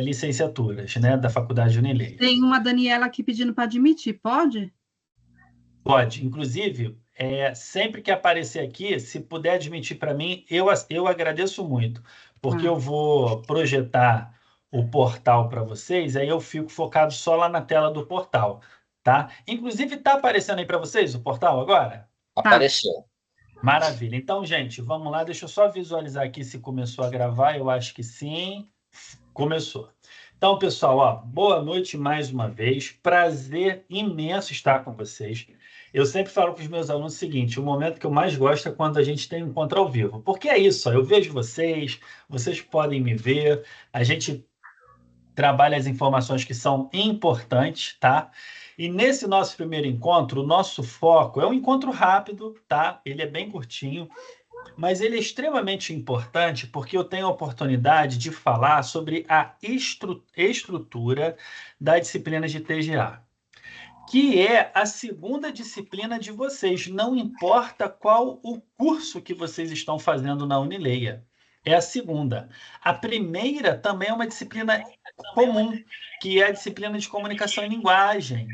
licenciaturas, né, da Faculdade Unileia. Tem uma Daniela aqui pedindo para admitir, pode? Pode. Inclusive, sempre que aparecer aqui, se puder admitir para mim, eu agradeço muito, porque eu vou projetar o portal para vocês, aí eu fico focado só lá na tela do portal, tá? Inclusive, está aparecendo aí para vocês o portal agora? Tá. Apareceu. Maravilha. Então, gente, vamos lá. Deixa eu só visualizar aqui se começou a gravar. Eu acho que sim. Começou. Então, pessoal, ó, boa noite mais uma vez. Prazer imenso estar com vocês. Eu sempre falo para os meus alunos o seguinte: o momento que eu mais gosto é quando a gente tem um encontro ao vivo. Porque é isso, ó, eu vejo vocês, vocês podem me ver, a gente trabalha as informações que são importantes, tá? E nesse nosso primeiro encontro, o nosso foco é um encontro rápido, tá? Ele é bem curtinho, mas ele é extremamente importante porque eu tenho a oportunidade de falar sobre a estrutura da disciplina de TGA, que é a segunda disciplina de vocês, não importa qual o curso que vocês estão fazendo na Unileia. É a segunda. A primeira também é uma disciplina comum, que é a disciplina de comunicação e linguagem,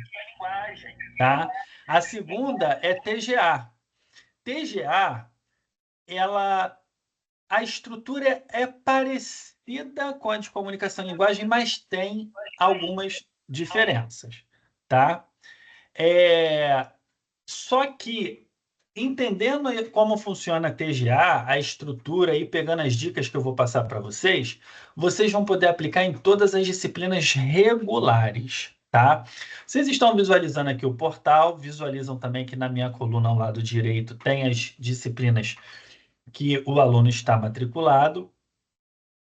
tá? A segunda é TGA. TGA, a estrutura é parecida com a de comunicação e linguagem, mas tem algumas diferenças, tá? Só que, entendendo como funciona a TGA, a estrutura e pegando as dicas que eu vou passar para vocês, vocês vão poder aplicar em todas as disciplinas regulares, tá? Vocês estão visualizando aqui o portal, visualizam também que na minha coluna ao lado direito tem as disciplinas que o aluno está matriculado,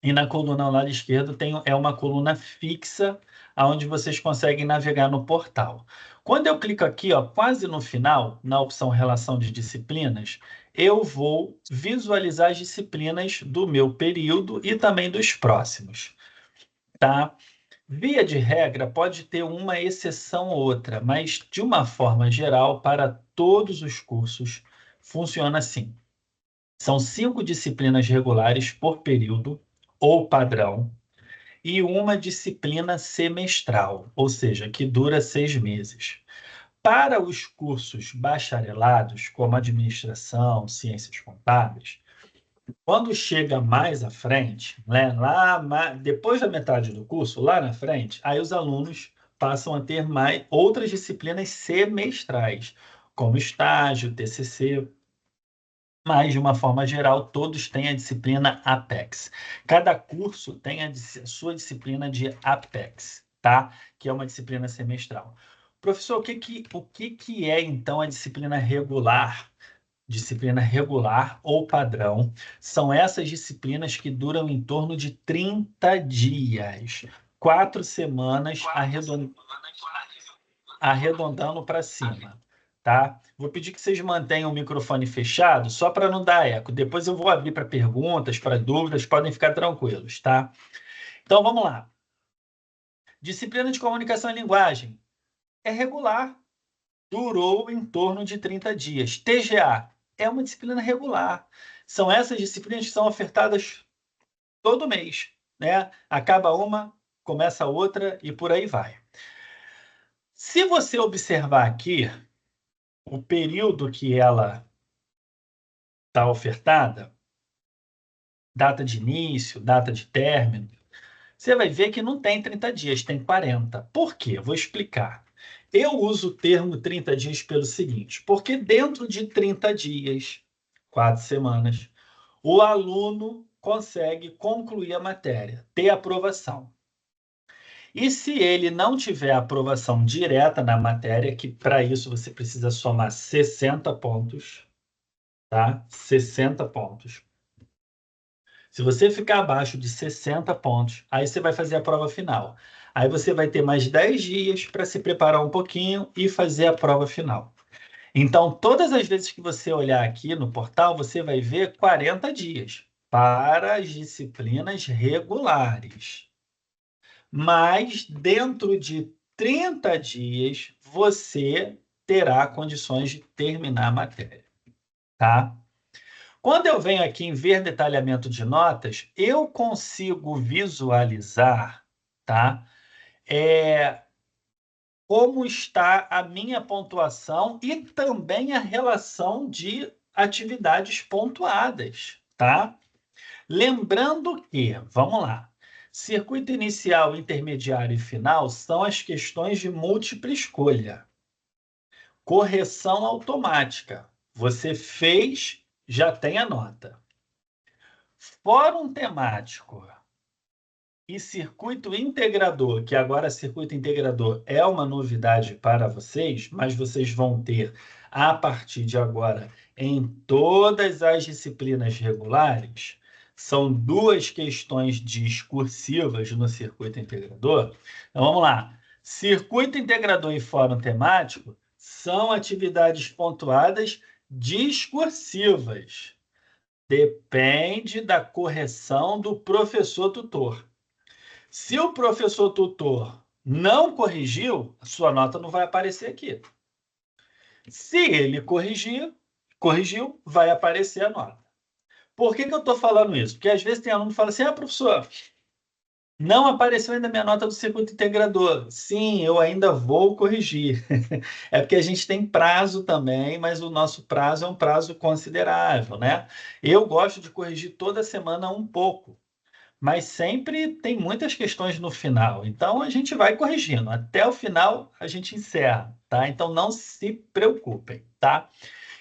e na coluna ao lado esquerdo é uma coluna fixa, onde vocês conseguem navegar no portal. Quando eu clico aqui, ó, quase no final, na opção Relação de Disciplinas, eu vou visualizar as disciplinas do meu período e também dos próximos, tá? Via de regra, pode ter uma exceção ou outra, mas de uma forma geral, para todos os cursos, funciona assim. São 5 disciplinas regulares por período ou padrão e uma disciplina semestral, ou seja, que dura 6 meses. Para os cursos bacharelados, como administração, ciências contábeis, quando chega mais à frente, né, depois da metade do curso, lá na frente, aí os alunos passam a ter outras disciplinas semestrais, como estágio, TCC, mas, de uma forma geral, todos têm a disciplina Apex. Cada curso tem a sua disciplina de Apex, tá? Que é uma disciplina semestral. Professor, o que é, então, a disciplina regular? Disciplina regular ou padrão são essas disciplinas que duram em torno de 30 dias. 4 semanas arredondando para cima, tá? Vou pedir que vocês mantenham o microfone fechado, só para não dar eco. Depois eu vou abrir para perguntas, para dúvidas, podem ficar tranquilos, tá? Então, vamos lá. Disciplina de comunicação e linguagem. É regular, durou em torno de 30 dias. TGA é uma disciplina regular. São essas disciplinas que são ofertadas todo mês, né? Acaba uma, começa outra e por aí vai. Se você observar aqui, o período que ela está ofertada, data de início, data de término, você vai ver que não tem 30 dias, tem 40. Por quê? Vou explicar. Eu uso o termo 30 dias pelo seguinte, porque dentro de 30 dias, 4 semanas, o aluno consegue concluir a matéria, ter aprovação. E se ele não tiver aprovação direta na matéria, que para isso você precisa somar 60 pontos, tá? 60 pontos. Se você ficar abaixo de 60 pontos, aí você vai fazer a prova final. Aí você vai ter mais 10 dias para se preparar um pouquinho e fazer a prova final. Então, todas as vezes que você olhar aqui no portal, você vai ver 40 dias para as disciplinas regulares. Mas dentro de 30 dias, você terá condições de terminar a matéria, tá? Quando eu venho aqui em ver detalhamento de notas, eu consigo visualizar, tá? Como está a minha pontuação e também a relação de atividades pontuadas, tá? Lembrando que, vamos lá, circuito inicial, intermediário e final são as questões de múltipla escolha. Correção automática. Você fez, já tem a nota. Fórum temático e circuito integrador, que agora circuito integrador é uma novidade para vocês, mas vocês vão ter a partir de agora em todas as disciplinas regulares. São 2 questões discursivas no circuito integrador. Então vamos lá. Circuito integrador e fórum temático são atividades pontuadas discursivas. Depende da correção do professor tutor. Se o professor tutor não corrigiu, a sua nota não vai aparecer aqui. Se ele corrigiu, vai aparecer a nota. Por que eu estou falando isso? Porque às vezes tem aluno que fala assim, professor, não apareceu ainda a minha nota do circuito integrador. Sim, eu ainda vou corrigir. É porque a gente tem prazo também, mas o nosso prazo é um prazo considerável, né? Eu gosto de corrigir toda semana um pouco. Mas sempre tem muitas questões no final. Então, a gente vai corrigindo. Até o final, a gente encerra, tá? Então, não se preocupem, tá?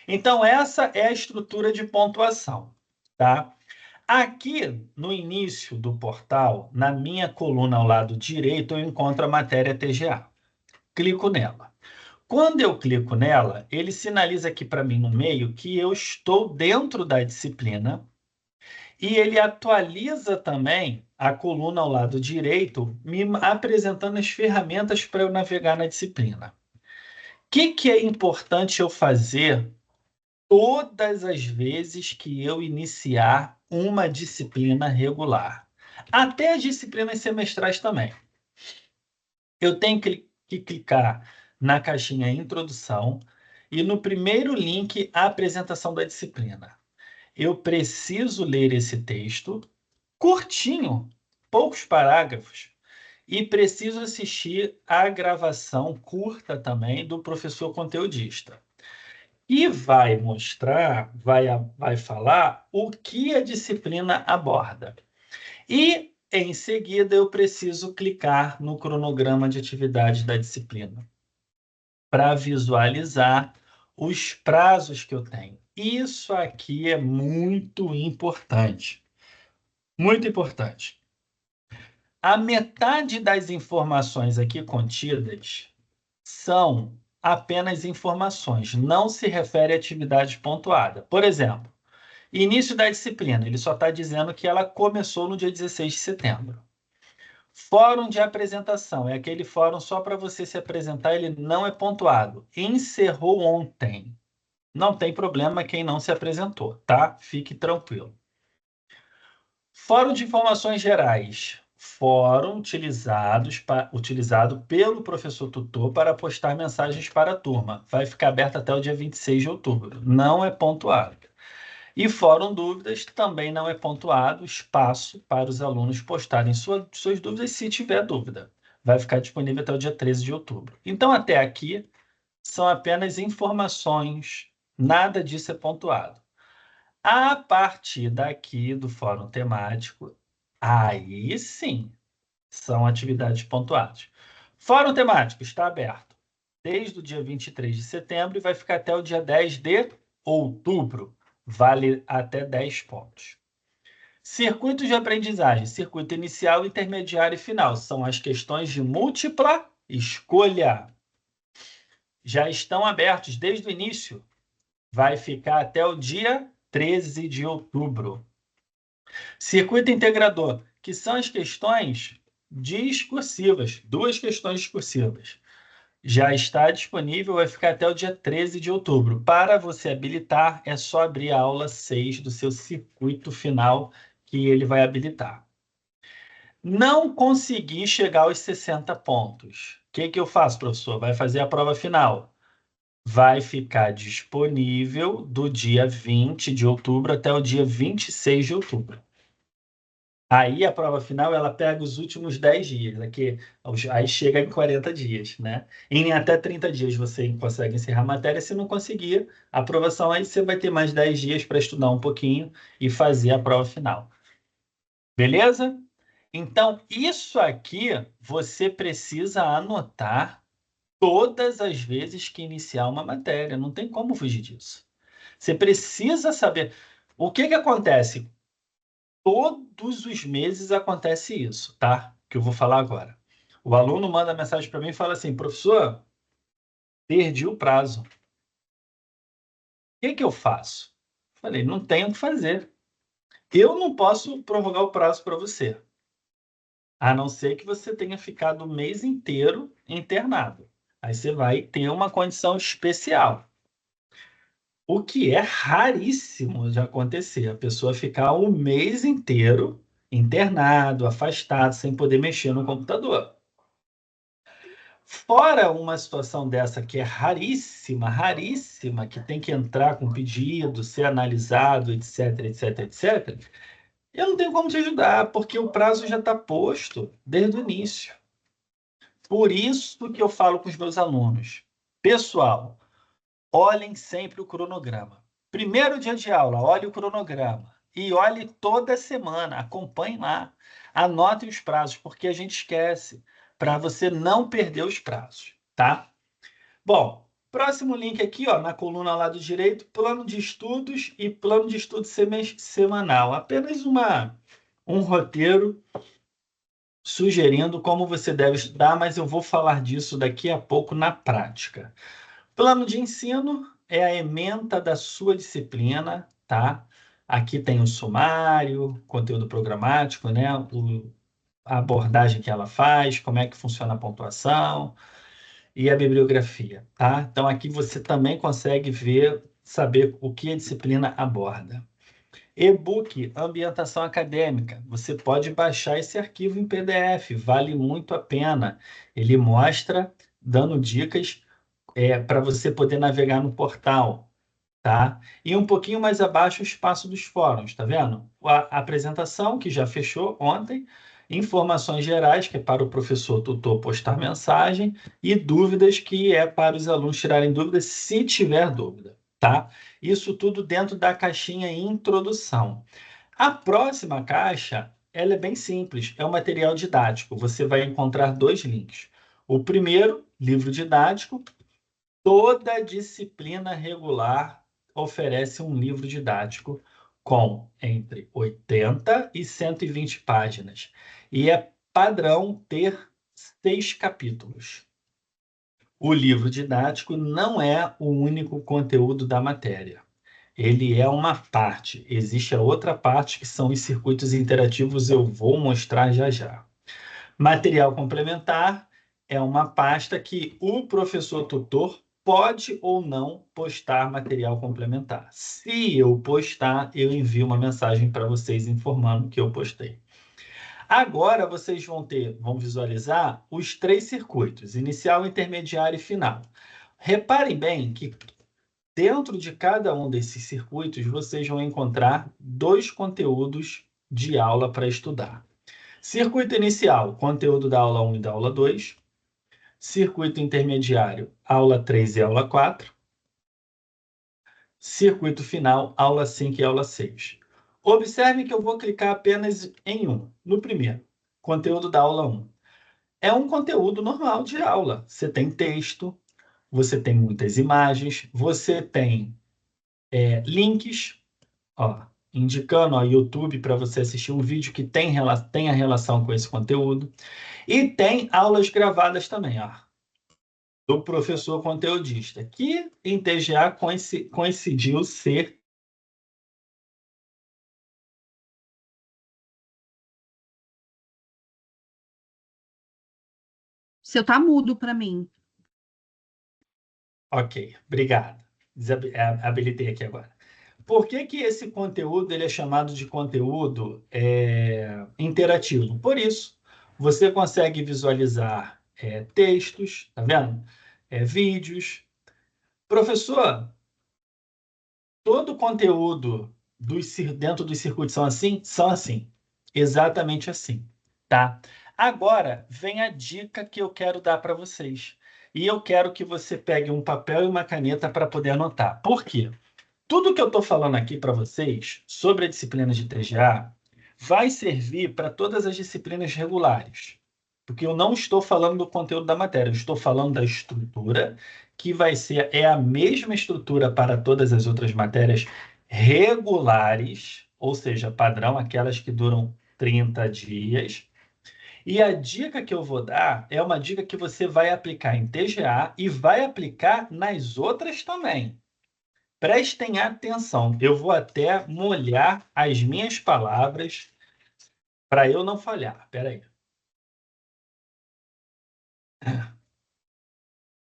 Então, essa é a estrutura de pontuação, tá? Aqui, no início do portal, na minha coluna ao lado direito, eu encontro a matéria TGA. Clico nela. Quando eu clico nela, ele sinaliza aqui para mim no meio que eu estou dentro da disciplina. E ele atualiza também a coluna ao lado direito, me apresentando as ferramentas para eu navegar na disciplina. O que é importante eu fazer todas as vezes que eu iniciar uma disciplina regular? Até as disciplinas semestrais também. Eu tenho que clicar na caixinha Introdução e no primeiro link, a apresentação da disciplina. Eu preciso ler esse texto curtinho, poucos parágrafos, e preciso assistir a gravação curta também do professor conteudista. E vai mostrar, vai falar o que a disciplina aborda. E, em seguida, eu preciso clicar no cronograma de atividade da disciplina para visualizar os prazos que eu tenho. Isso aqui é muito importante. Muito importante. A metade das informações aqui contidas são apenas informações, não se refere à atividade pontuada. Por exemplo, início da disciplina, ele só está dizendo que ela começou no dia 16 de setembro. Fórum de apresentação, é aquele fórum só para você se apresentar, ele não é pontuado. Encerrou ontem. Não tem problema quem não se apresentou, tá? Fique tranquilo. Fórum de informações gerais. Fórum utilizado pelo professor tutor para postar mensagens para a turma. Vai ficar aberto até o dia 26 de outubro. Não é pontuado. E fórum dúvidas também não é pontuado. Espaço para os alunos postarem suas dúvidas se tiver dúvida. Vai ficar disponível até o dia 13 de outubro. Então, até aqui, são apenas informações. Nada disso é pontuado. A partir daqui do fórum temático, aí sim, são atividades pontuadas. Fórum temático está aberto desde o dia 23 de setembro e vai ficar até o dia 10 de outubro. Vale até 10 pontos. Circuitos de aprendizagem, circuito inicial, intermediário e final. São as questões de múltipla escolha. Já estão abertos desde o início. Vai ficar até o dia 13 de outubro. Circuito integrador, que são as questões discursivas, 2 questões discursivas. Já está disponível, vai ficar até o dia 13 de outubro. Para você habilitar, é só abrir a aula 6 do seu circuito final, que ele vai habilitar. Não consegui chegar aos 60 pontos. O que eu faço, professor? Vai fazer a prova final. vai ficar disponível do dia 20 de outubro até o dia 26 de outubro. Aí a prova final ela pega os últimos 10 dias, aqui, aí chega em 40 dias, né? Em até 30 dias você consegue encerrar a matéria. Se não conseguir a aprovação, aí você vai ter mais 10 dias para estudar um pouquinho e fazer a prova final. Beleza? Então, isso aqui você precisa anotar todas as vezes que iniciar uma matéria. Não tem como fugir disso. Você precisa saber. O que que acontece? Todos os meses acontece isso, tá? Que eu vou falar agora. O aluno manda mensagem para mim e fala assim: professor, perdi o prazo. O que que eu faço? Falei: não tenho o que fazer. Eu não posso prorrogar o prazo para você, a não ser que você tenha ficado o mês inteiro internado. Aí você vai ter uma condição especial. O que é raríssimo de acontecer, a pessoa ficar o mês inteiro internado, afastado, sem poder mexer no computador. Fora uma situação dessa que é raríssima, raríssima, que tem que entrar com pedido, ser analisado, etc, etc, etc, eu não tenho como te ajudar, porque o prazo já está posto desde o início. Por isso que eu falo com os meus alunos: pessoal, olhem sempre o cronograma. Primeiro dia de aula, olhe o cronograma. E olhe toda semana, acompanhe lá. Anote os prazos, porque a gente esquece, para você não perder os prazos, tá? Bom, próximo link aqui, ó, na coluna lá do direito, plano de estudos e plano de estudo semanal. Apenas um roteiro sugerindo como você deve estudar, mas eu vou falar disso daqui a pouco na prática. Plano de ensino é a ementa da sua disciplina, tá? Aqui tem o sumário, conteúdo programático, né? A abordagem que ela faz, como é que funciona a pontuação e a bibliografia, tá? Então aqui você também consegue ver, saber o que a disciplina aborda. E-book, ambientação acadêmica. Você pode baixar esse arquivo em PDF, vale muito a pena. Ele mostra, dando dicas para você poder navegar no portal, tá? E um pouquinho mais abaixo o espaço dos fóruns, tá vendo? A apresentação, que já fechou ontem, informações gerais, que é para o professor tutor postar mensagem, e dúvidas, que é para os alunos tirarem dúvidas, se tiver dúvida, tá? Isso tudo dentro da caixinha introdução. A próxima caixa, ela é bem simples, é o material didático. Você vai encontrar dois links. O primeiro, livro didático. Toda disciplina regular oferece um livro didático com entre 80 e 120 páginas. E é padrão ter 6 capítulos. O livro didático não é o único conteúdo da matéria. Ele é uma parte. Existe a outra parte, que são os circuitos interativos, eu vou mostrar já já. Material complementar é uma pasta que o professor tutor pode ou não postar material complementar. Se eu postar, eu envio uma mensagem para vocês informando que eu postei. Agora vocês vão visualizar os 3 circuitos: inicial, intermediário e final. Reparem bem que dentro de cada um desses circuitos vocês vão encontrar 2 conteúdos de aula para estudar. Circuito inicial, conteúdo da aula 1 e da aula 2. Circuito intermediário, aula 3 e aula 4. Circuito final, aula 5 e aula 6. Observe que eu vou clicar apenas em um. No primeiro, conteúdo da aula 1. É um conteúdo normal de aula. Você tem texto, você tem muitas imagens, você tem links, ó, indicando o YouTube para você assistir um vídeo que tenha relação com esse conteúdo. E tem aulas gravadas também, ó, do professor conteudista, que em TGA coincidiu ser. Seu tá mudo para mim. Ok, obrigado. Habilitei aqui agora. Por que que esse conteúdo ele é chamado de conteúdo interativo? Por isso, você consegue visualizar textos, tá vendo? Vídeos. Professor, todo o conteúdo dentro dos circuitos são assim? São assim. Exatamente assim, tá? Agora, vem a dica que eu quero dar para vocês. E eu quero que você pegue um papel e uma caneta para poder anotar. Por quê? Tudo que eu estou falando aqui para vocês sobre a disciplina de TGA vai servir para todas as disciplinas regulares. Porque eu não estou falando do conteúdo da matéria, eu estou falando da estrutura, que é a mesma estrutura para todas as outras matérias regulares, ou seja, padrão, aquelas que duram 30 dias. E a dica que eu vou dar é uma dica que você vai aplicar em TGA e vai aplicar nas outras também. Prestem atenção, eu vou até molhar as minhas palavras para eu não falhar. Espera aí.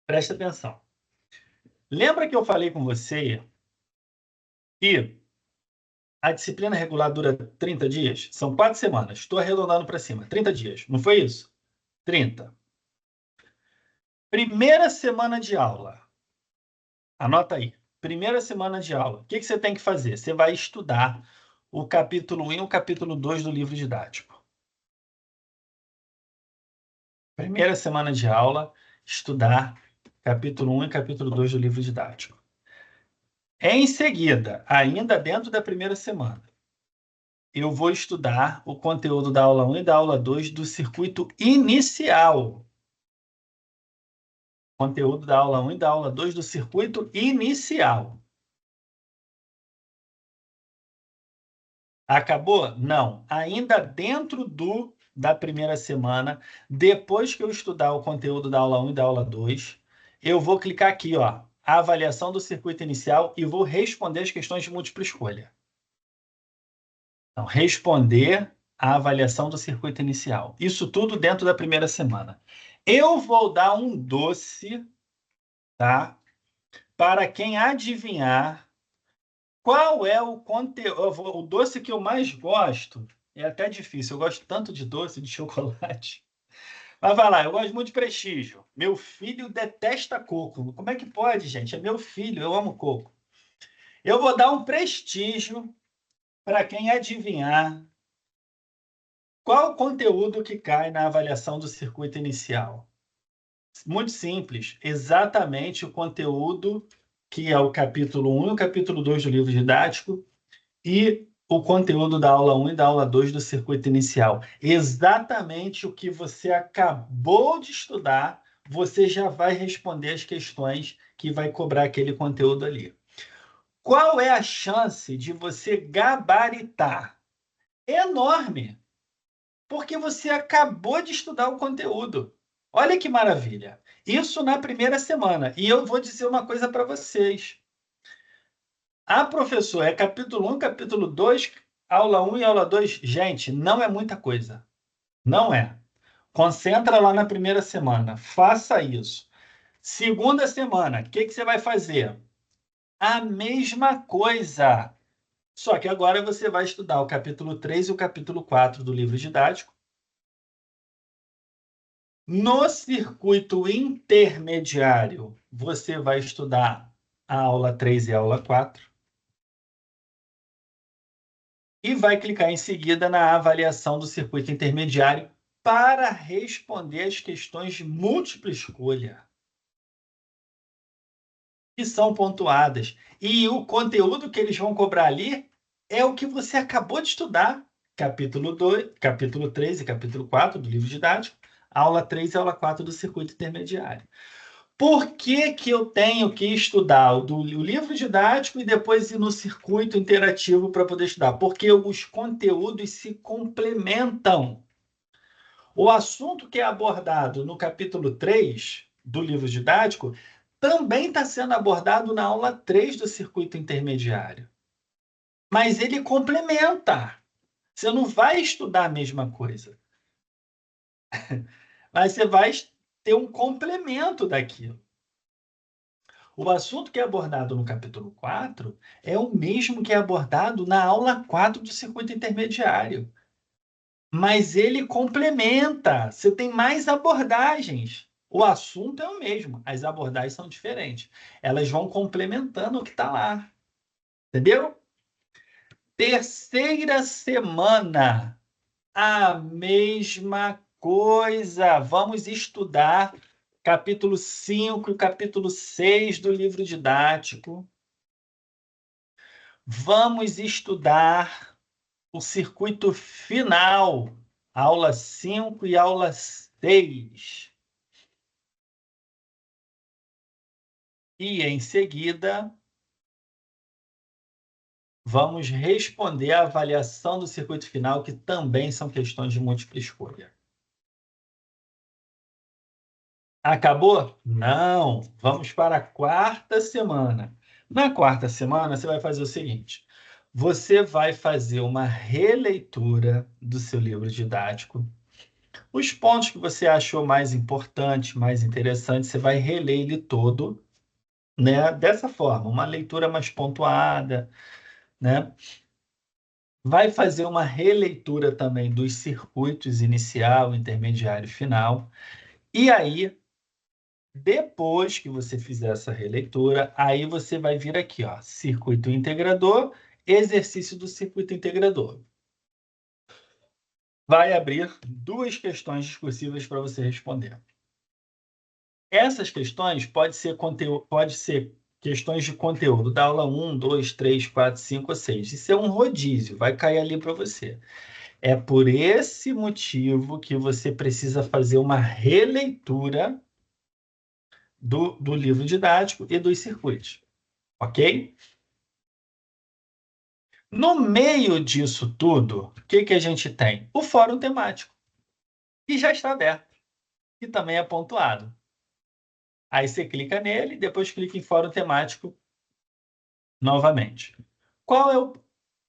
Presta atenção. Lembra que eu falei com você que a disciplina regular dura 30 dias? São 4 semanas. Estou arredondando para cima. 30 dias. Não foi isso? 30. Primeira semana de aula. Anota aí. Primeira semana de aula. O que você tem que fazer? Você vai estudar o capítulo 1 e o capítulo 2 do livro didático. Primeira semana de aula, estudar capítulo 1 e capítulo 2 do livro didático. Em seguida, ainda dentro da primeira semana, eu vou estudar o conteúdo da aula 1 e da aula 2 do circuito inicial. Conteúdo da aula 1 e da aula 2 do circuito inicial. Acabou? Não. Ainda dentro da primeira semana, depois que eu estudar o conteúdo da aula 1 e da aula 2, eu vou clicar aqui, ó, a avaliação do circuito inicial e vou responder as questões de múltipla escolha. Então, responder a avaliação do circuito inicial. Isso tudo dentro da primeira semana. Eu vou dar um doce, tá? Para quem adivinhar qual é o conteúdo. O doce que eu mais gosto é até difícil. Eu gosto tanto de doce, de chocolate. Mas vai lá, eu gosto muito de Prestígio. Meu filho detesta coco. Como é que pode, gente? É meu filho, eu amo coco. Eu vou dar um Prestígio para quem adivinhar qual o conteúdo que cai na avaliação do circuito inicial. Muito simples, exatamente o conteúdo que é o capítulo 1 e o capítulo 2 do livro didático e o conteúdo da aula 1 e da aula 2 do circuito inicial. Exatamente o que você acabou de estudar, você já vai responder as questões que vai cobrar aquele conteúdo ali. Qual é a chance de você gabaritar? Enorme, porque você acabou de estudar o conteúdo. Olha que maravilha. Isso na primeira semana. E eu vou dizer uma coisa para vocês. Ah, professor, é capítulo 1, capítulo 2, aula 1 e aula 2. Gente, não é muita coisa. Não é. Concentra lá na primeira semana. Faça isso. Segunda semana, o que você vai fazer? A mesma coisa. Só que agora você vai estudar o capítulo 3 e o capítulo 4 do livro didático. No circuito intermediário, você vai estudar a aula 3 e a aula 4. E vai clicar em seguida na avaliação do circuito intermediário para responder as questões de múltipla escolha, que são pontuadas. E o conteúdo que eles vão cobrar ali é o que você acabou de estudar. Capítulo 2, capítulo 3 e capítulo 4 do livro didático, aula 3 e aula 4 do circuito intermediário. Por que eu tenho que estudar o livro didático e depois ir no circuito interativo para poder estudar? Porque os conteúdos se complementam. O assunto que é abordado no capítulo 3 do livro didático também está sendo abordado na aula 3 do circuito intermediário. Mas ele complementa. Você não vai estudar a mesma coisa. Mas você vai ter um complemento daquilo. O assunto que é abordado no capítulo 4 é o mesmo que é abordado na aula 4 do circuito intermediário. Mas ele complementa, você tem mais abordagens. O assunto é o mesmo, as abordagens são diferentes. Elas vão complementando o que está lá. Entendeu? Terceira semana, a mesma coisa. Vamos estudar capítulo 5 e capítulo 6 do livro didático. Vamos estudar o circuito final, aula 5 e aula 6. E, em seguida, vamos responder a avaliação do circuito final, que também são questões de múltipla escolha. Acabou? Não. Vamos para a quarta semana. Na quarta semana, você vai fazer o seguinte. Você vai fazer uma releitura do seu livro didático. Os pontos que você achou mais importantes, mais interessantes, você vai reler ele todo, né? Dessa forma, uma leitura mais pontuada, né? Vai fazer uma releitura também dos circuitos inicial, intermediário e final. E aí, depois que você fizer essa releitura, aí você vai vir aqui, ó, circuito integrador, exercício do circuito integrador. Vai abrir duas questões discursivas para você responder. Essas questões pode ser questões de conteúdo da aula 1, 2, 3, 4, 5 ou 6. Isso é um rodízio, vai cair ali para você. É por esse motivo que você precisa fazer uma releitura do livro didático e dos circuitos, ok? No meio disso tudo, o que a gente tem? O fórum temático, que já está aberto, e também é pontuado. Aí você clica nele, depois clica em fórum temático novamente.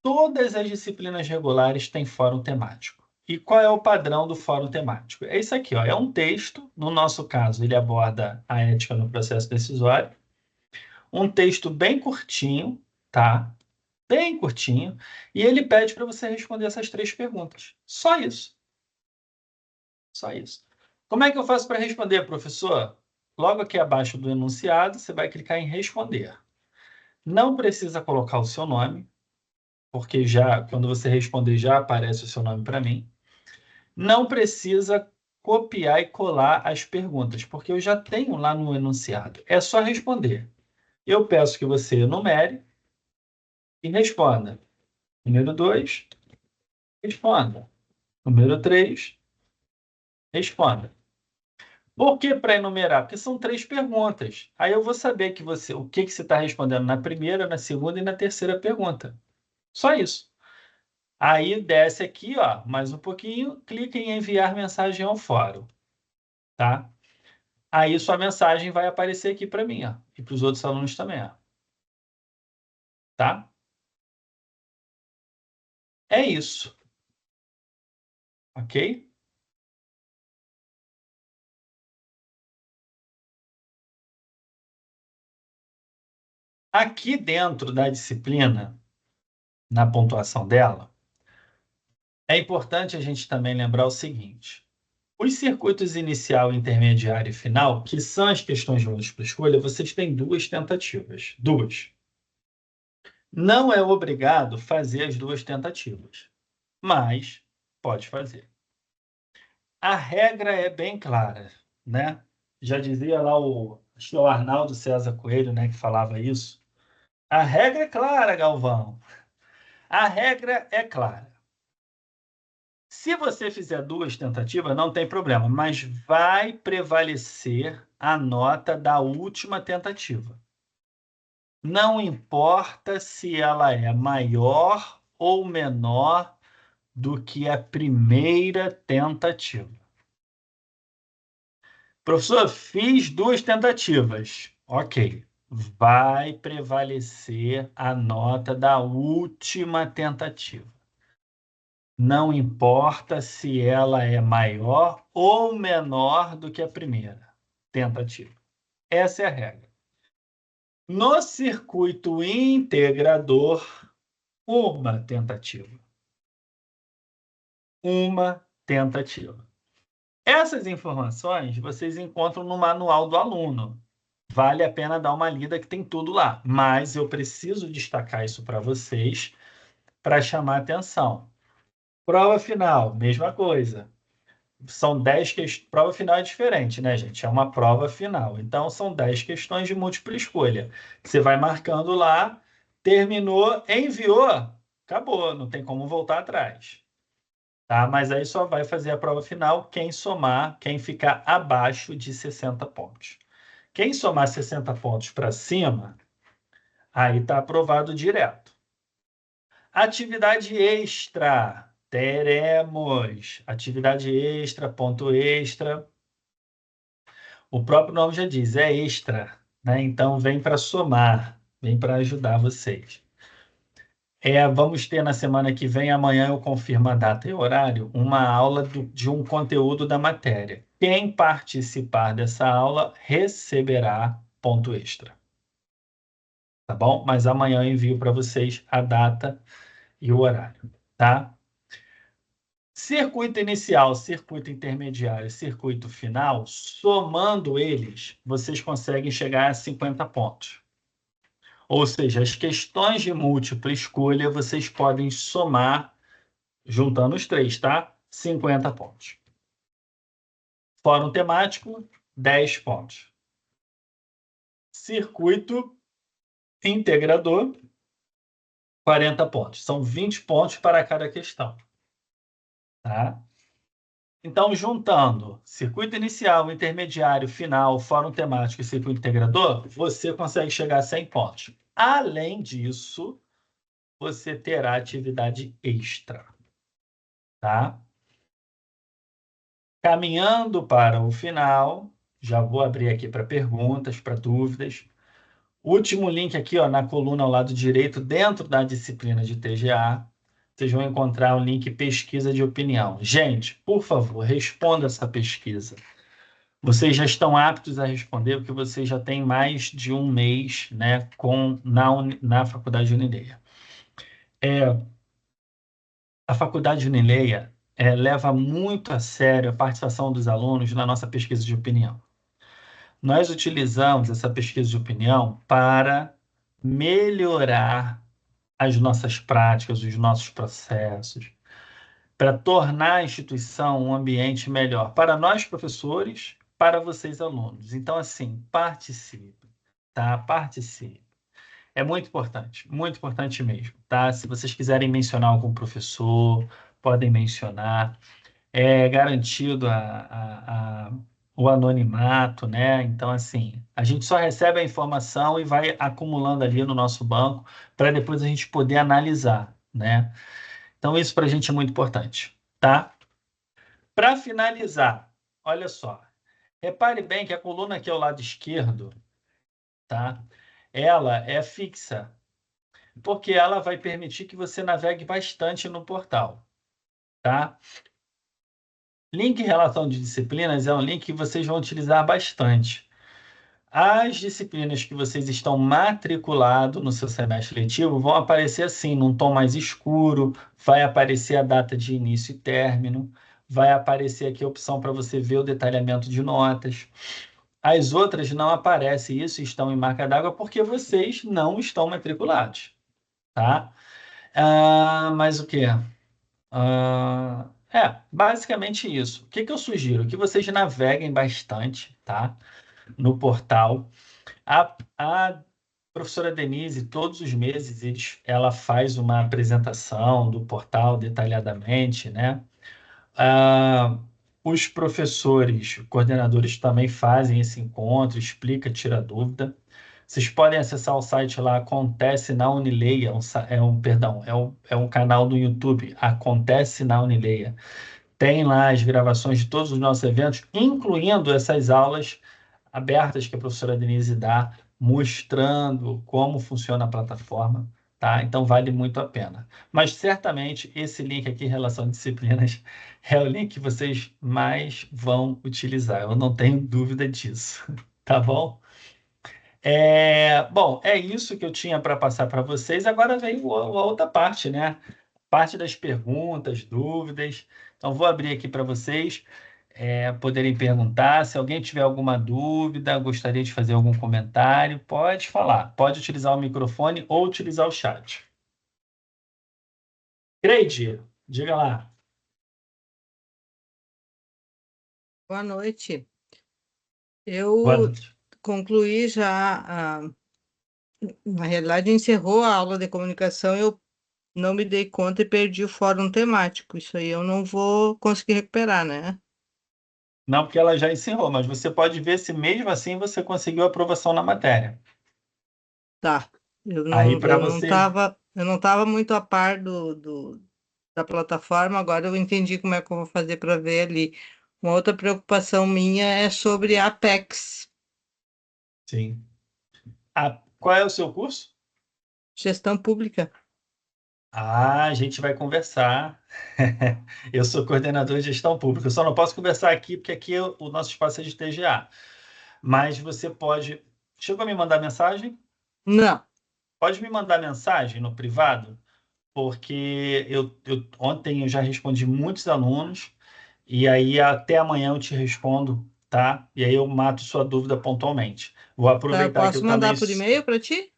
Todas as disciplinas regulares têm fórum temático. E qual é o padrão do fórum temático? É isso aqui, ó, é um texto, no nosso caso, ele aborda a ética no processo decisório. Um texto bem curtinho, tá? Bem curtinho, e ele pede para você responder essas 3 perguntas. Só isso. Só isso. Como é que eu faço para responder, professor? Logo aqui abaixo do enunciado, você vai clicar em responder. Não precisa colocar o seu nome, porque já quando você responder já aparece o seu nome para mim. Não precisa copiar e colar as perguntas, porque eu já tenho lá no enunciado. É só responder. Eu peço que você enumere e responda. Número 2, responda. Número 3, responda. Por que para enumerar? Porque são 3 perguntas. Aí eu vou saber o que você está respondendo na primeira, na segunda e na terceira pergunta. Só isso. Aí desce aqui, ó, mais um pouquinho, clica em enviar mensagem ao fórum, tá? Aí sua mensagem vai aparecer aqui para mim, ó, e para os outros alunos também, ó. Tá? É isso. Ok? Aqui dentro da disciplina, na pontuação dela, é importante a gente também lembrar o seguinte: os circuitos inicial, intermediário e final, que são as questões de múltipla escolha, vocês têm 2 tentativas. 2. Não é obrigado fazer as 2 tentativas, mas pode fazer. A regra é bem clara, né? Já dizia lá acho que é o Arnaldo César Coelho, né, que falava isso. A regra é clara, Galvão. A regra é clara. Se você fizer 2 tentativas, não tem problema, mas vai prevalecer a nota da última tentativa. Não importa se ela é maior ou menor do que a primeira tentativa. Professor, fiz 2 tentativas. Ok. Vai prevalecer a nota da última tentativa. Não importa se ela é maior ou menor do que a primeira tentativa. Essa é a regra. No circuito integrador, uma tentativa. Uma tentativa. Essas informações vocês encontram no manual do aluno. Vale a pena dar uma lida que tem tudo lá, mas eu preciso destacar isso para vocês para chamar atenção. Prova final, mesma coisa. São 10 questões. Prova final é diferente, né, gente? É uma prova final. Então, são 10 questões de múltipla escolha. Você vai marcando lá, terminou, enviou, acabou, não tem como voltar atrás. Tá? Mas aí só vai fazer a prova final quem somar, quem ficar abaixo de 60 pontos. Quem somar 60 pontos para cima, aí está aprovado direto. Atividade extra. Teremos atividade extra, ponto extra. O próprio nome já diz, é extra, né? Então vem para somar, vem para ajudar vocês. Vamos ter na semana que vem, amanhã eu confirmo a data e horário, uma aula de um conteúdo da matéria. Quem participar dessa aula receberá ponto extra. Tá bom? Mas amanhã eu envio para vocês a data e o horário, tá? Circuito inicial, circuito intermediário, circuito final, somando eles, vocês conseguem chegar a 50 pontos. Ou seja, as questões de múltipla escolha vocês podem somar, juntando os três, tá? 50 pontos. Fórum temático, 10 pontos. Circuito integrador, 40 pontos. São 20 pontos para cada questão. Tá? Então, juntando circuito inicial, intermediário, final, fórum temático e circuito integrador, você consegue chegar a 100 pontos. Além disso, você terá atividade extra. Tá? Caminhando para o final, já vou abrir aqui para perguntas, para dúvidas. Último link aqui, ó, na coluna ao lado direito, dentro da disciplina de TGA, vocês vão encontrar o link pesquisa de opinião. Gente, por favor, responda essa pesquisa. Vocês já estão aptos a responder, porque vocês já têm mais de um mês, né, na Faculdade Unileia. A Faculdade Unileia leva muito a sério a participação dos alunos na nossa pesquisa de opinião. Nós utilizamos essa pesquisa de opinião para melhorar as nossas práticas, os nossos processos, para tornar a instituição um ambiente melhor para nós, professores, para vocês, alunos. Então, assim, participe, tá? Participe. É muito importante mesmo, tá? Se vocês quiserem mencionar algum professor, podem mencionar. É garantido o anonimato, né? Então, assim, a gente só recebe a informação e vai acumulando ali no nosso banco para depois a gente poder analisar, né? Então, isso para a gente é muito importante, tá? Para finalizar, olha só, repare bem que a coluna aqui ao lado esquerdo, tá? Ela é fixa, porque ela vai permitir que você navegue bastante no portal, tá? Link em relação de disciplinas é um link que vocês vão utilizar bastante. As disciplinas que vocês estão matriculados no seu semestre letivo vão aparecer assim, num tom mais escuro, vai aparecer a data de início e término, vai aparecer aqui a opção para você ver o detalhamento de notas. As outras não aparecem isso, estão em marca d'água, porque vocês não estão matriculados, tá? Mas o quê? Basicamente isso. O que eu sugiro? Que vocês naveguem bastante, tá? No portal. A professora Denise, todos os meses, ela faz uma apresentação do portal detalhadamente, né? Os professores, coordenadores também fazem esse encontro, explica, tira dúvida. Vocês podem acessar o site lá, Acontece na Unileia, é um canal do YouTube, Acontece na Unileia. Tem lá as gravações de todos os nossos eventos, incluindo essas aulas abertas que a professora Denise dá, mostrando como funciona a plataforma, tá? Então vale muito a pena. Mas certamente esse link aqui em relação a disciplinas é o link que vocês mais vão utilizar. Eu não tenho dúvida disso, tá bom? Bom, é isso que eu tinha para passar para vocês. Agora vem a outra parte, né? Parte das perguntas, dúvidas. Então, vou abrir aqui para vocês. poderem perguntar. Se alguém tiver alguma dúvida, gostaria de fazer algum comentário, pode falar. Pode utilizar o microfone ou utilizar o chat. Creide, diga lá. Boa noite. Boa Eu noite. concluí já, na realidade, encerrou a aula de comunicação, eu não me dei conta e perdi o fórum temático. Isso aí eu não vou conseguir recuperar, né? Não, porque ela já encerrou, mas você pode ver se mesmo assim você conseguiu aprovação na matéria. Tá. Eu Aí, não, para eu não você. estava, eu não estava muito a par da plataforma, agora eu entendi como é que eu vou fazer para ver ali. Uma outra preocupação minha é sobre a Apex, Sim. Qual é o seu curso? gestão pública. A gente vai conversar. Eu sou coordenador de gestão pública. Eu só não posso conversar aqui, porque aqui o nosso espaço é de TGA. Mas você pode. Chegou a me mandar mensagem? Não, Pode me mandar mensagem no privado, porque ontem eu já respondi muitos alunos, e aí até amanhã eu te respondo, tá? E aí eu mato sua dúvida pontualmente. Vou tá, eu aproveitar que eu posso também. mandar por e-mail para ti?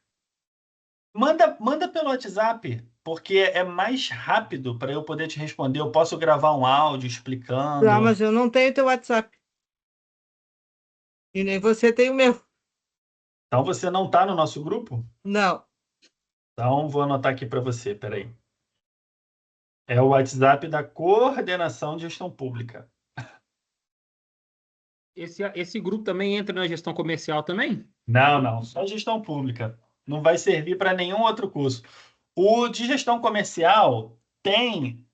Manda pelo WhatsApp, porque é mais rápido para eu poder te responder. Eu posso gravar um áudio Tá, explicando. mas eu não tenho teu WhatsApp. E nem você tem o meu. Então você não está no nosso grupo? Não. Então vou anotar aqui para você, peraí. É o WhatsApp da Coordenação de Gestão Pública. Esse grupo também entra na gestão comercial também? Não, não, só gestão pública. Não vai servir para nenhum outro curso. O de gestão comercial tem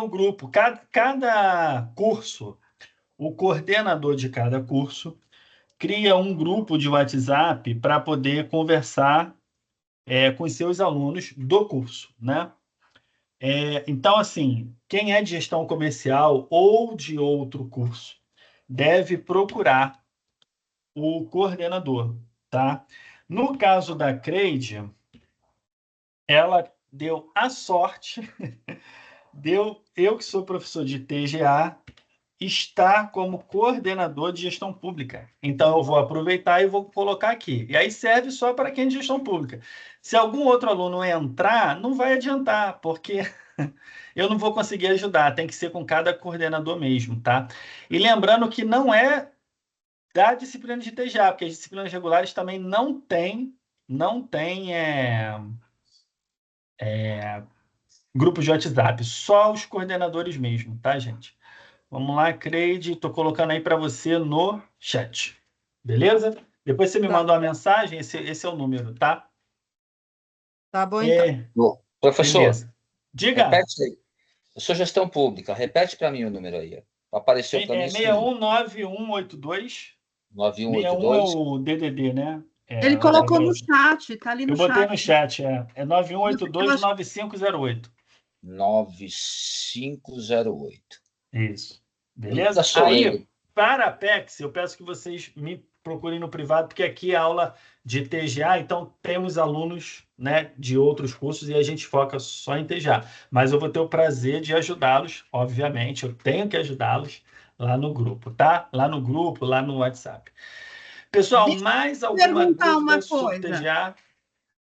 o grupo. Cada curso, o coordenador de cada curso cria um grupo de WhatsApp para poder conversar com os seus alunos do curso, né? Então, assim, quem é de gestão comercial ou de outro curso deve procurar o coordenador, tá? No caso da Creide, ela deu a sorte, eu que sou professor de TGA, estar como coordenador de gestão pública. Então, eu vou aproveitar e vou colocar aqui. E aí serve só para quem é de gestão pública. Se algum outro aluno entrar, não vai adiantar, porque eu não vou conseguir ajudar. Tem que ser com cada coordenador mesmo, tá? E lembrando que não é da disciplina de TGA, porque as disciplinas regulares também não tem grupo de WhatsApp, só os coordenadores mesmo, tá, gente? Vamos lá, Creide, estou colocando aí para você no chat. Beleza? Depois você me Tá, manda uma mensagem, esse é o número, tá? tá bom então. É, Bom, professor, beleza. Diga, repete aí. Eu sou gestão pública, repete para mim o número aí. Ó. Apareceu para mim é sumiu. 619182. 61 é 9182. o DDD, né? Ele colocou no chat, tá ali Eu no botei chat. no chat, é Você tava- 91829508. 9508. Isso. Tá Beleza? Aí, solene. para a Apex, eu peço que vocês me procurem no privado, porque aqui é aula de TGA, então temos alunos, né, de outros cursos e a gente foca só em TGA. Mas eu vou ter o prazer de ajudá-los, obviamente, eu tenho que ajudá-los lá no grupo, tá? Lá no grupo, lá no WhatsApp. Pessoal, Deixa mais eu alguma perguntar dúvida uma sobre coisa. TGA?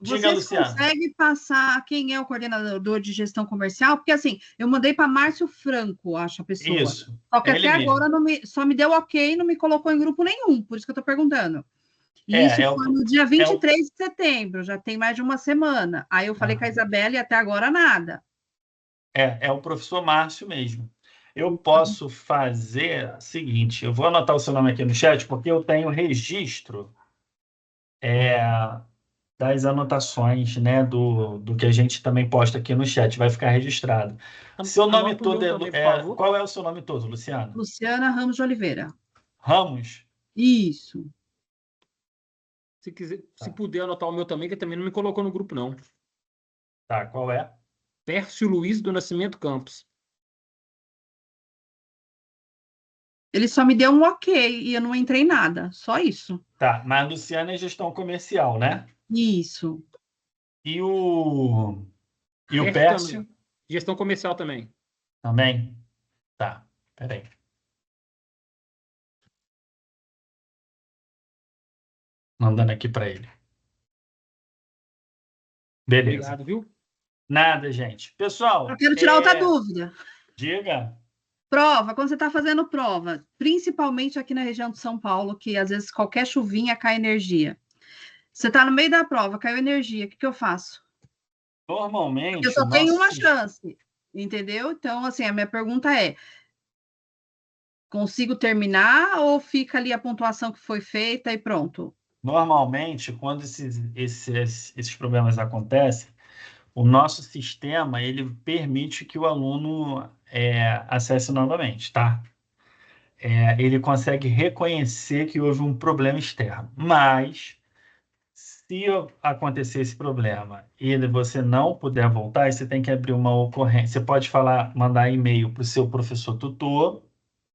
Diga, Vocês Luciano. conseguem passar quem é o coordenador de gestão comercial? Porque assim, eu mandei para Márcio Franco, acho a pessoa. Isso, Só que é ele até mesmo. agora só me deu ok, não me colocou em grupo nenhum, por isso que eu estou perguntando. E É, isso é foi o, no dia é o, 23 de setembro, já tem mais de uma semana. Aí eu falei com a ah, Isabela e até agora nada. é o professor Márcio mesmo. Eu posso fazer o seguinte, eu vou anotar o seu nome aqui no chat, porque eu tenho registro é, das anotações, né, do que a gente também posta aqui no chat, vai ficar registrado. Seu nome Anota o todo meu também, por favor. qual é o seu nome todo, Luciano? Luciana Ramos de Oliveira. Ramos? Isso. Se quiser, se Tá, puder anotar o meu também, que também não me colocou no grupo, não. tá, qual é? Pércio Luiz do Nascimento Campos. Ele só me deu um ok e eu não entrei em nada, só isso. Tá, mas Luciano é gestão comercial, né? Isso. E o Pércio Pércio também. Gestão comercial também. também? Tá, peraí. Mandando aqui para ele. Beleza. Obrigado, viu? Nada, gente. Pessoal, Eu quero tirar outra dúvida. diga. Prova, quando você está fazendo prova, principalmente aqui na região de São Paulo, que às vezes qualquer chuvinha cai energia. Você está no meio da prova, caiu energia, o que eu faço? Normalmente, Eu só tenho uma chance, entendeu? Então, assim, a minha pergunta é: consigo terminar ou fica ali a pontuação que foi feita e pronto? Normalmente, quando esses problemas acontecem, o nosso sistema ele permite que o aluno acesse novamente, tá? Ele consegue reconhecer que houve um problema externo. Mas, se acontecer esse problema e você não puder voltar, aí você tem que abrir uma ocorrência. Você pode mandar e-mail para o seu professor tutor,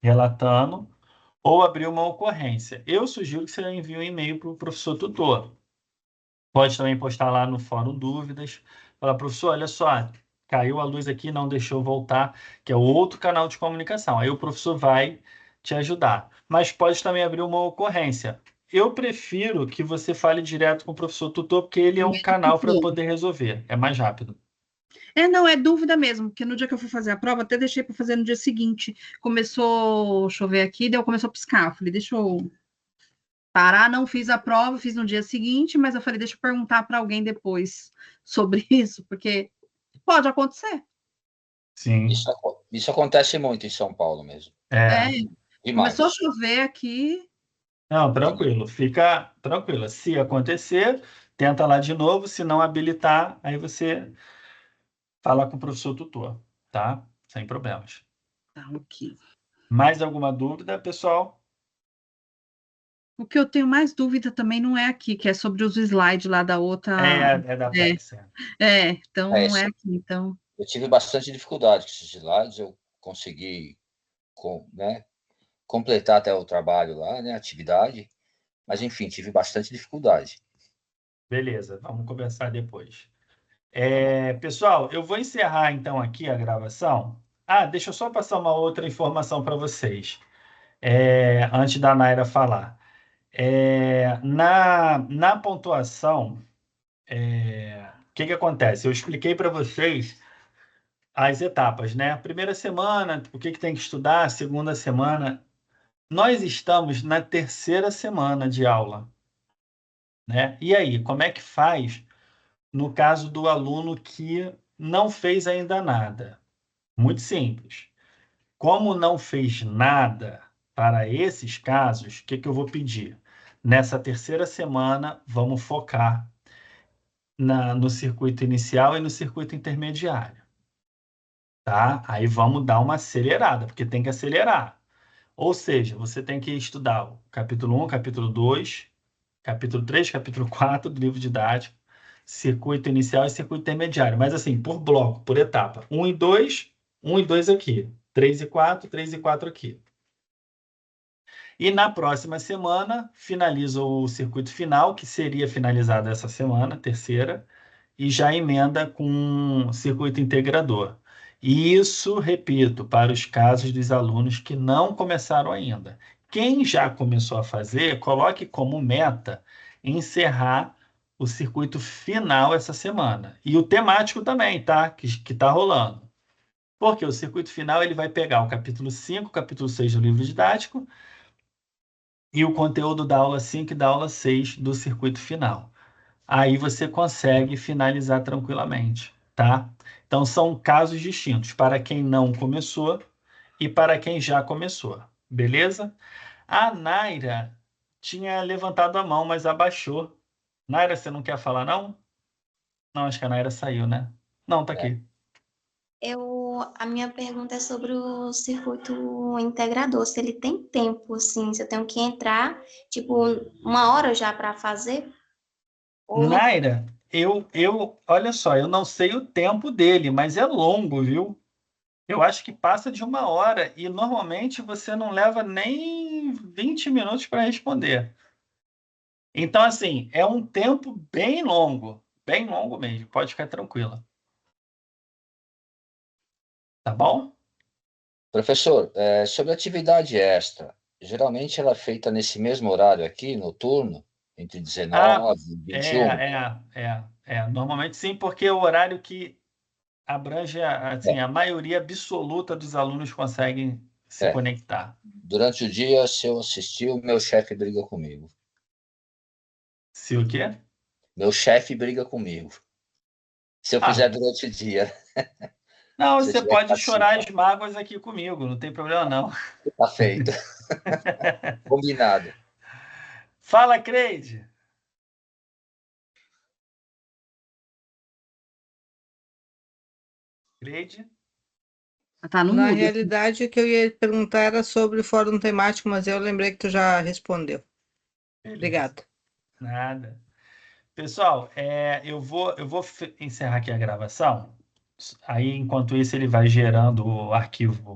relatando, ou abrir uma ocorrência. Eu sugiro que você envie um e-mail para o professor tutor. Pode também postar lá no Fórum Dúvidas. Falar, professor, olha só, caiu a luz aqui, não deixou voltar, que é outro canal de comunicação. Aí o professor vai te ajudar. Mas pode também abrir uma ocorrência. Eu prefiro que você fale direto com o professor tutor, porque ele é um canal para poder resolver. É mais rápido. Não, é dúvida mesmo, porque no dia que eu fui fazer a prova, até deixei para fazer no dia seguinte. Começou a chover aqui, daí começou a piscar. Eu falei, deixa eu parar, não fiz a prova, fiz no dia seguinte, mas eu falei, deixa eu perguntar para alguém depois sobre isso, porque pode acontecer. Sim. Isso acontece muito em São Paulo mesmo. Demais. Começou a chover aqui. Não, tranquilo, fica tranquila. Se acontecer, tenta lá de novo. Se não habilitar, aí você fala com o professor tutor, tá? Sem problemas. Tá, ok. Mais alguma dúvida, pessoal? O que eu tenho mais dúvida também não é aqui, que é sobre os slides lá da outra. É da Pepsi. Então não é aqui, então. Eu tive bastante dificuldade com esses slides, eu consegui completar até o trabalho lá, né, a atividade, mas enfim, tive bastante dificuldade. Beleza, vamos conversar depois. Pessoal, eu vou encerrar então aqui a gravação. Deixa eu só passar uma outra informação para vocês, antes da Naira falar. Na pontuação, o que acontece? Eu expliquei para vocês as etapas, né? Primeira semana, o que tem que estudar, segunda semana. Nós estamos na terceira semana de aula, né? E aí, como é que faz no caso do aluno que não fez ainda nada? Muito simples. Como não fez nada para esses casos, o que eu vou pedir? Nessa terceira semana, vamos focar no circuito inicial e no circuito intermediário, tá? Aí vamos dar uma acelerada, porque tem que acelerar. Ou seja, você tem que estudar o capítulo 1, capítulo 2, capítulo 3, capítulo 4 do livro didático, circuito inicial e circuito intermediário. Mas assim, por bloco, por etapa. 1 e 2, 1 e 2 aqui. 3 e 4, 3 e 4 aqui. E na próxima semana, finaliza o circuito final, que seria finalizado essa semana, terceira, e já emenda com um circuito integrador. E isso, repito, para os casos dos alunos que não começaram ainda. Quem já começou a fazer, coloque como meta encerrar o circuito final essa semana. E o temático também, tá? Que está rolando. Porque o circuito final ele vai pegar o capítulo 5, capítulo 6 do livro didático e o conteúdo da aula 5 e da aula 6 do circuito final. Aí você consegue finalizar tranquilamente, tá? Então, são casos distintos para quem não começou e para quem já começou, beleza? A Naira tinha levantado a mão, mas abaixou. Naira, você não quer falar, não? Não, acho que a Naira saiu, né? Não, tá aqui. A minha pergunta é sobre o circuito integrador, se ele tem tempo, assim, se eu tenho que entrar, tipo, 1 hora já para fazer? Naira, olha só, eu não sei o tempo dele, mas é longo, viu? Eu acho que passa de 1 hora e normalmente você não leva nem 20 minutos para responder. Então, assim, é um tempo bem longo mesmo. Pode ficar tranquila. Tá bom? Professor, sobre atividade extra, geralmente ela é feita nesse mesmo horário aqui, noturno, Entre 19 e 21. Normalmente sim, porque é o horário que abrange assim, a maioria absoluta dos alunos conseguem se É. conectar. Durante o dia, se eu assistir, o meu chefe briga comigo. Se o quê? Meu chefe briga comigo. Se eu fizer durante o dia. Não, Se eu você tiver que pode chorar as participar. mágoas aqui comigo, não tem problema não. Tá feito. Combinado. Fala, Creide. Creide? Tá no Na mudo. realidade, o que eu ia perguntar era sobre o fórum temático, mas eu lembrei que tu já respondeu. Beleza. Obrigado. Nada. Pessoal, eu vou encerrar aqui a gravação. Aí, enquanto isso, ele vai gerando o arquivo